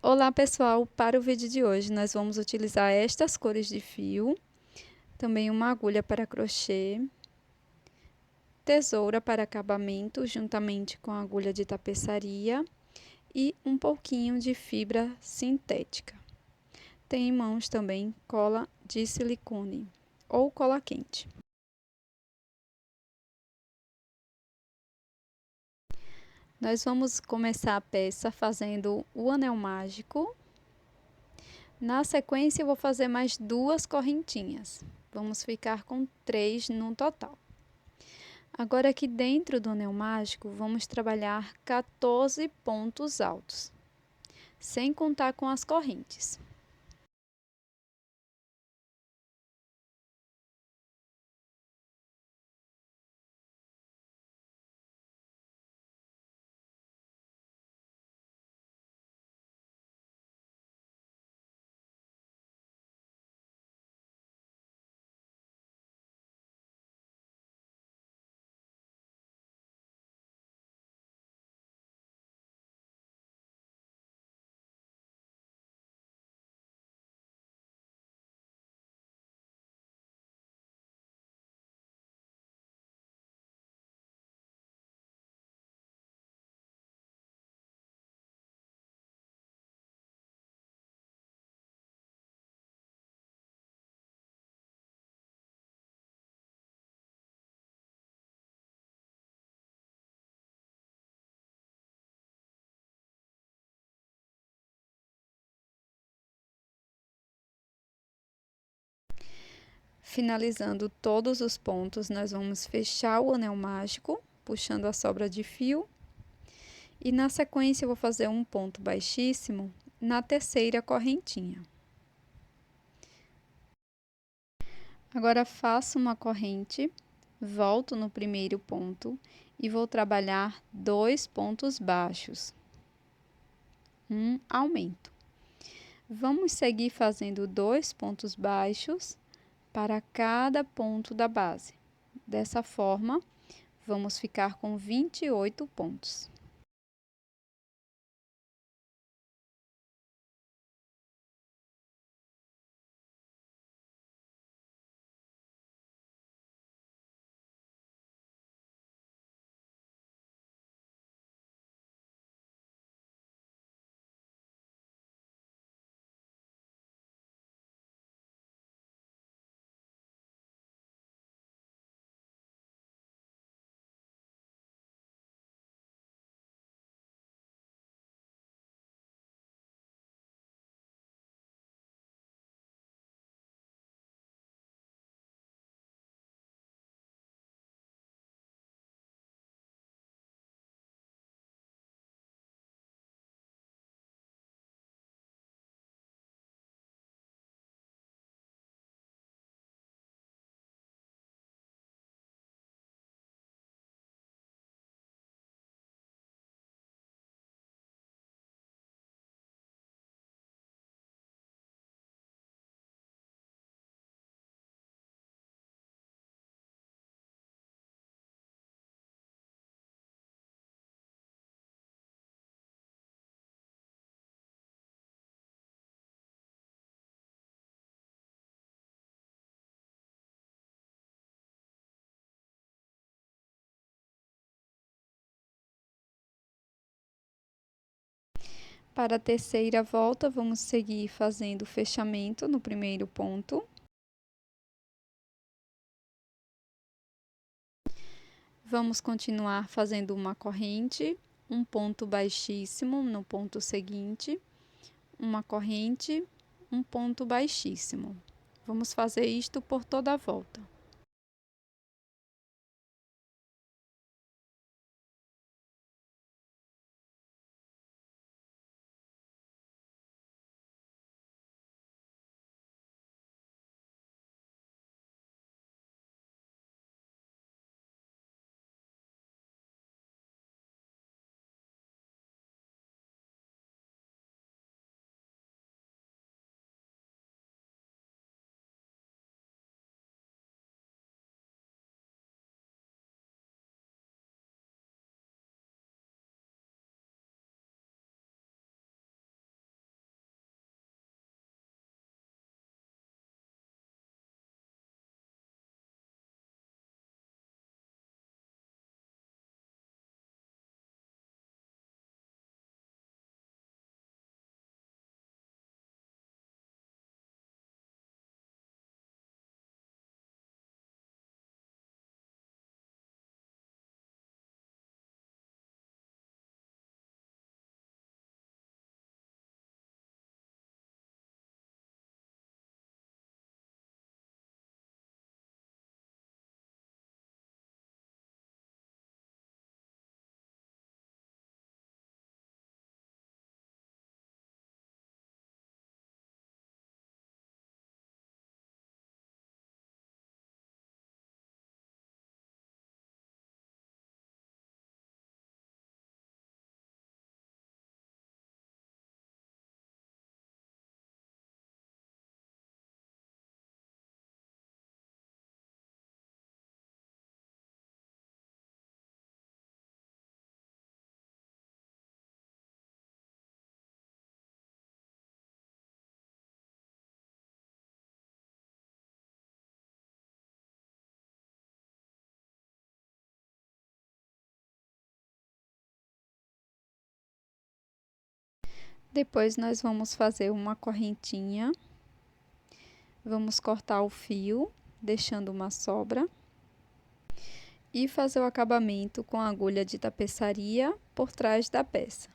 Olá pessoal, para o vídeo de hoje nós vamos utilizar estas cores de fio, também uma agulha para crochê, tesoura para acabamento juntamente com a agulha de tapeçaria e um pouquinho de fibra sintética. Tem em mãos também cola de silicone ou cola quente. Nós vamos começar a peça fazendo o anel mágico. Na sequência, eu vou fazer mais 2 correntinhas. Vamos ficar com 3 no total. Agora, aqui dentro do anel mágico, vamos trabalhar 14 pontos altos, sem contar com as correntes. Finalizando todos os pontos, nós vamos fechar o anel mágico, puxando a sobra de fio. E na sequência, eu vou fazer um ponto baixíssimo na terceira correntinha. Agora, faço uma corrente, volto no primeiro ponto e vou trabalhar 2 pontos baixos. Um aumento. Vamos seguir fazendo 2 pontos baixos para cada ponto da base. Dessa forma, vamos ficar com 28 pontos. Para a terceira volta, vamos seguir fazendo o fechamento no primeiro ponto. Vamos continuar fazendo uma corrente, um ponto baixíssimo no ponto seguinte, uma corrente, um ponto baixíssimo. Vamos fazer isto por toda a volta. Depois nós vamos fazer uma correntinha. Vamos cortar o fio, deixando uma sobra. E fazer o acabamento com a agulha de tapeçaria por trás da peça.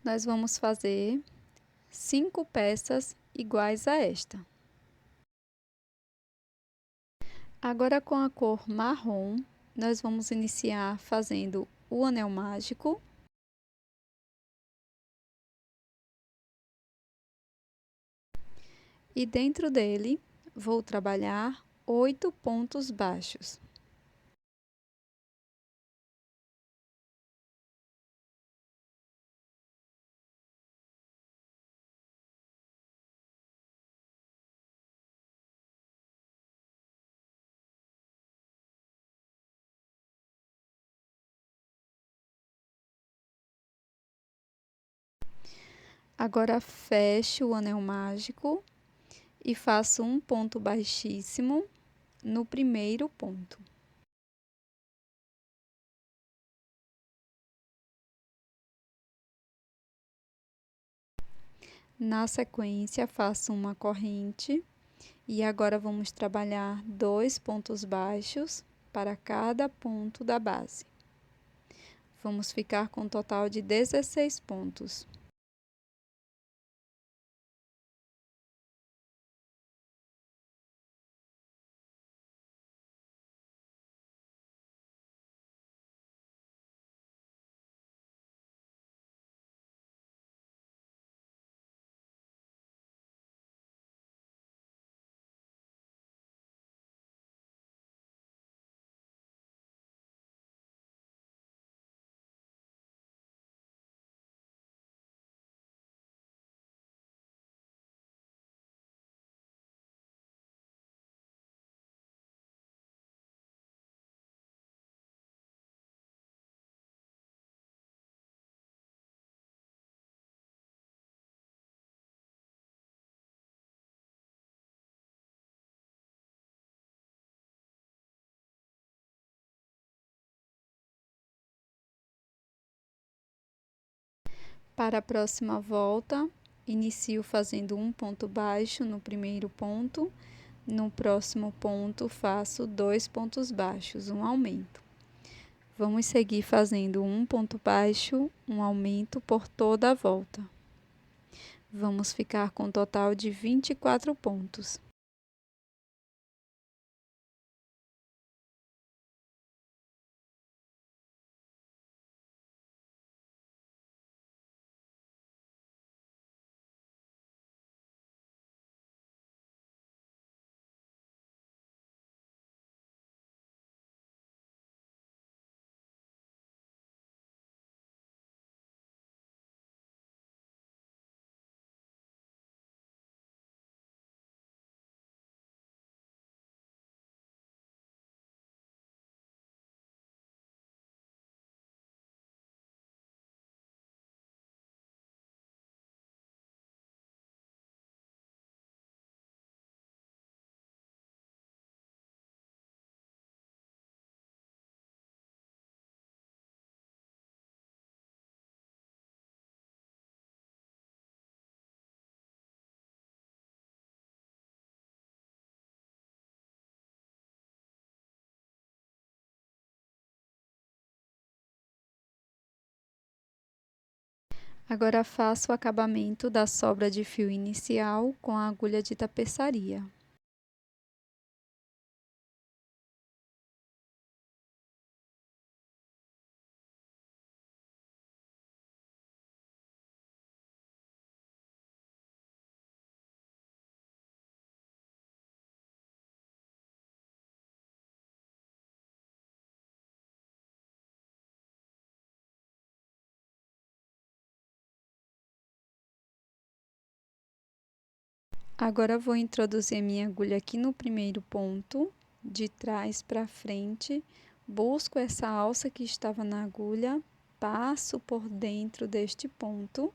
Nós vamos fazer 5 peças iguais a esta. Agora, com a cor marrom, nós vamos iniciar fazendo o anel mágico. E dentro dele, vou trabalhar 8 pontos baixos. Agora, fecho o anel mágico e faço um ponto baixíssimo no primeiro ponto. Na sequência, faço uma corrente e agora vamos trabalhar 2 pontos baixos para cada ponto da base. Vamos ficar com um total de 16 pontos. Para a próxima volta, inicio fazendo um ponto baixo no primeiro ponto. No próximo ponto, faço 2 pontos baixos, um aumento. Vamos seguir fazendo um ponto baixo, um aumento por toda a volta. Vamos ficar com um total de 24 pontos. Agora faço o acabamento da sobra de fio inicial com a agulha de tapeçaria. Agora vou introduzir minha agulha aqui no primeiro ponto, de trás para frente, busco essa alça que estava na agulha, passo por dentro deste ponto.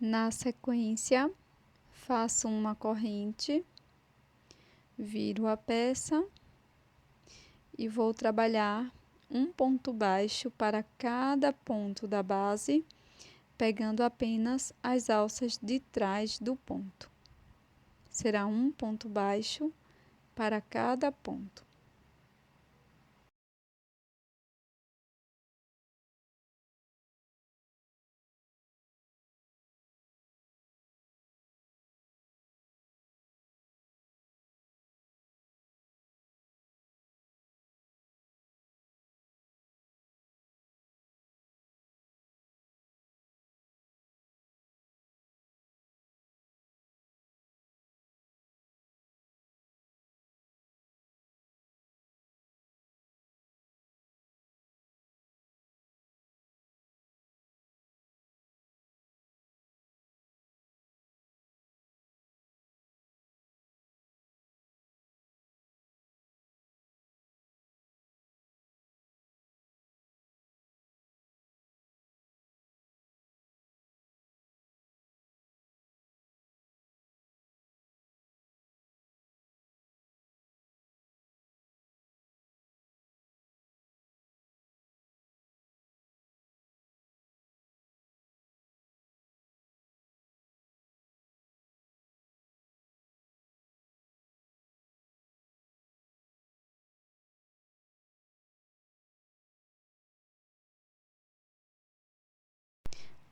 Na sequência, faço uma corrente, viro a peça e vou trabalhar um ponto baixo para cada ponto da base, pegando apenas as alças de trás do ponto. Será um ponto baixo para cada ponto.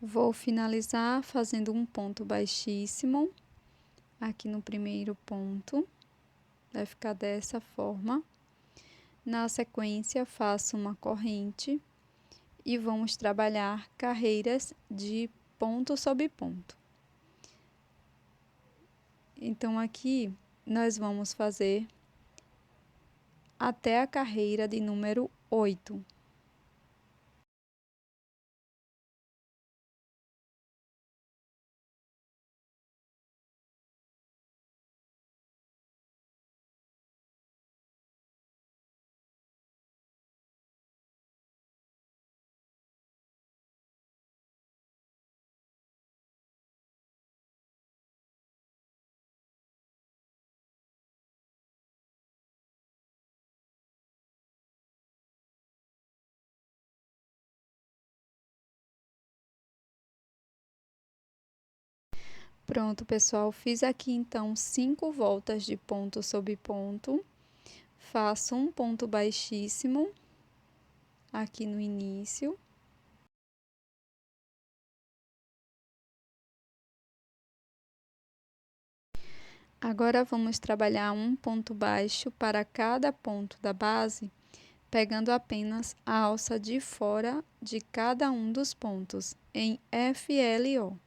Vou finalizar fazendo um ponto baixíssimo aqui no primeiro ponto, vai ficar dessa forma. Na sequência, faço uma corrente e vamos trabalhar carreiras de ponto sobre ponto. Então, aqui nós vamos fazer até a carreira de número 8. Pronto, pessoal, fiz aqui então 5 voltas de ponto sobre ponto. Faço um ponto baixíssimo aqui no início. Agora, vamos trabalhar um ponto baixo para cada ponto da base, pegando apenas a alça de fora de cada um dos pontos, em FLO.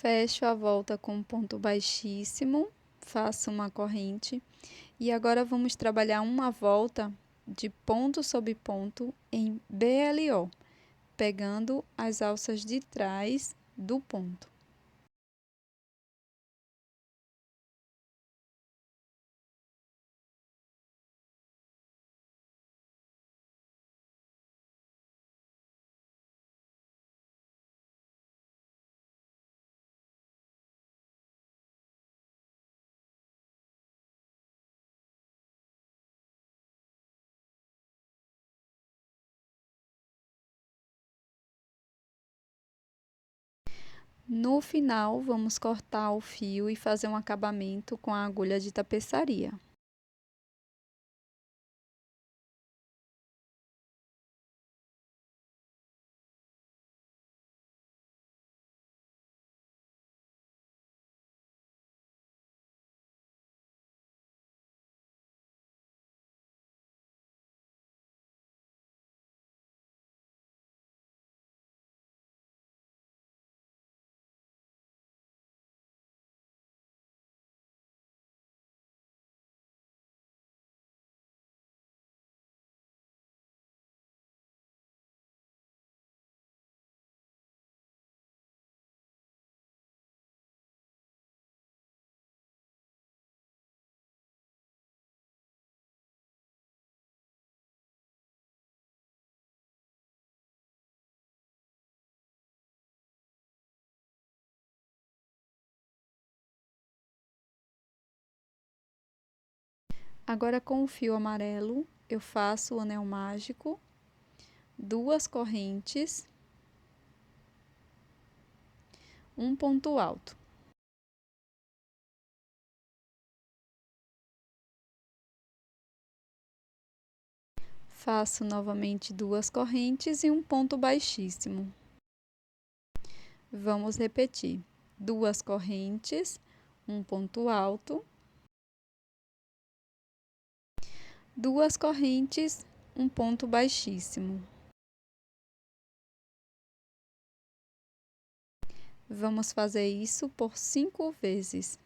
Fecho a volta com um ponto baixíssimo, faço uma corrente e agora vamos trabalhar uma volta de ponto sobre ponto em BLO, pegando as alças de trás do ponto. No final, vamos cortar o fio e fazer um acabamento com a agulha de tapeçaria. Agora, com o fio amarelo, eu faço o anel mágico, 2 correntes, um ponto alto. Faço novamente 2 correntes e um ponto baixíssimo. Vamos repetir: 2 correntes, um ponto alto, 2 correntes, um ponto baixíssimo. Vamos fazer isso por 5 vezes.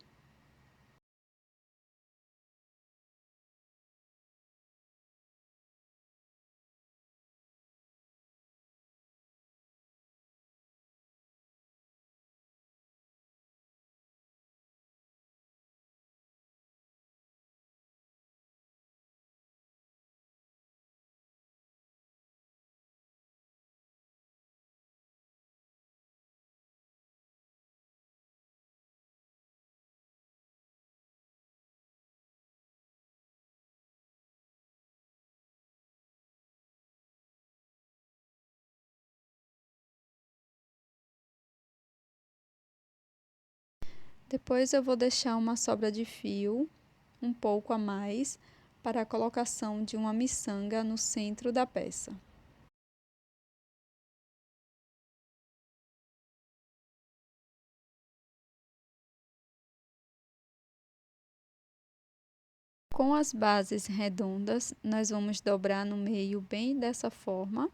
Depois eu vou deixar uma sobra de fio, um pouco a mais, para a colocação de uma miçanga no centro da peça. Com as bases redondas, nós vamos dobrar no meio bem dessa forma.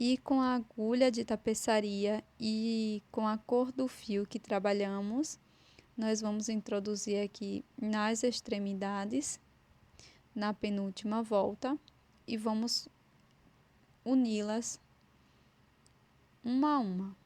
E com a agulha de tapeçaria e com a cor do fio que trabalhamos, nós vamos introduzir aqui nas extremidades, na penúltima volta, e vamos uni-las uma a uma.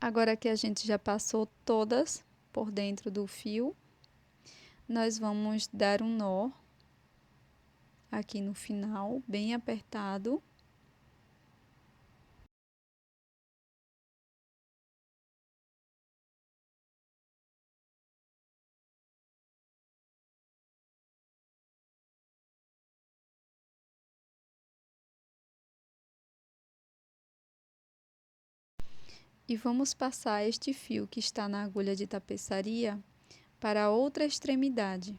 Agora que a gente já passou todas por dentro do fio, nós vamos dar um nó aqui no final, bem apertado. E vamos passar este fio que está na agulha de tapeçaria para a outra extremidade.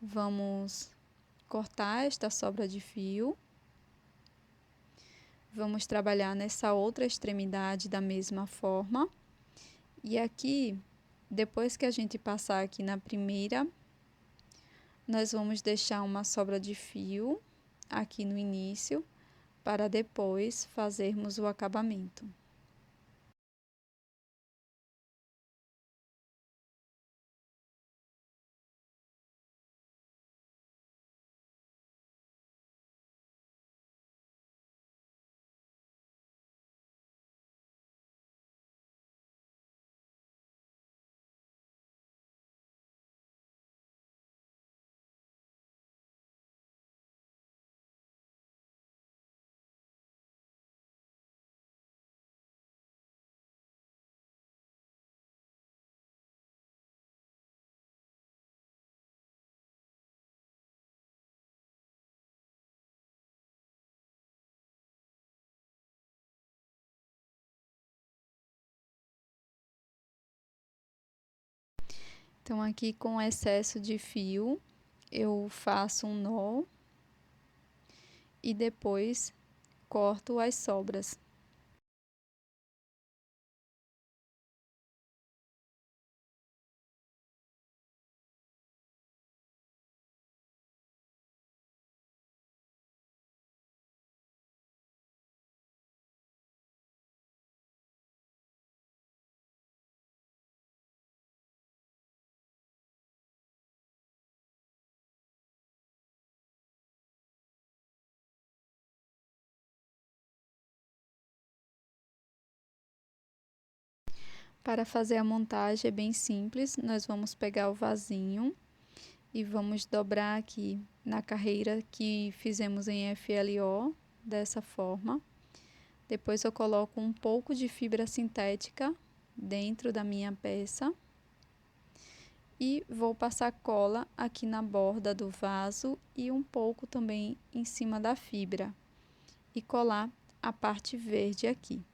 Vamos cortar esta sobra de fio. Vamos trabalhar nessa outra extremidade da mesma forma. E aqui, depois que a gente passar aqui na primeira, nós vamos deixar uma sobra de fio aqui no início, para depois fazermos o acabamento. Então, aqui com excesso de fio, eu faço um nó e depois corto as sobras. Para fazer a montagem é bem simples, nós vamos pegar o vasinho e vamos dobrar aqui na carreira que fizemos em FLO, dessa forma. Depois eu coloco um pouco de fibra sintética dentro da minha peça e vou passar cola aqui na borda do vaso e um pouco também em cima da fibra e colar a parte verde aqui.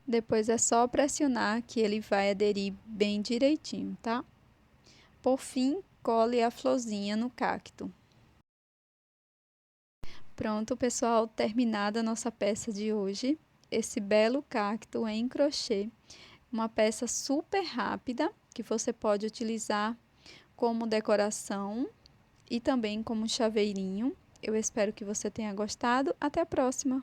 Depois é só pressionar que ele vai aderir bem direitinho, tá? Por fim, cole a florzinha no cacto. Pronto, pessoal, terminada a nossa peça de hoje. Esse belo cacto em crochê, uma peça super rápida que você pode utilizar como decoração e também como chaveirinho. Eu espero que você tenha gostado. Até a próxima!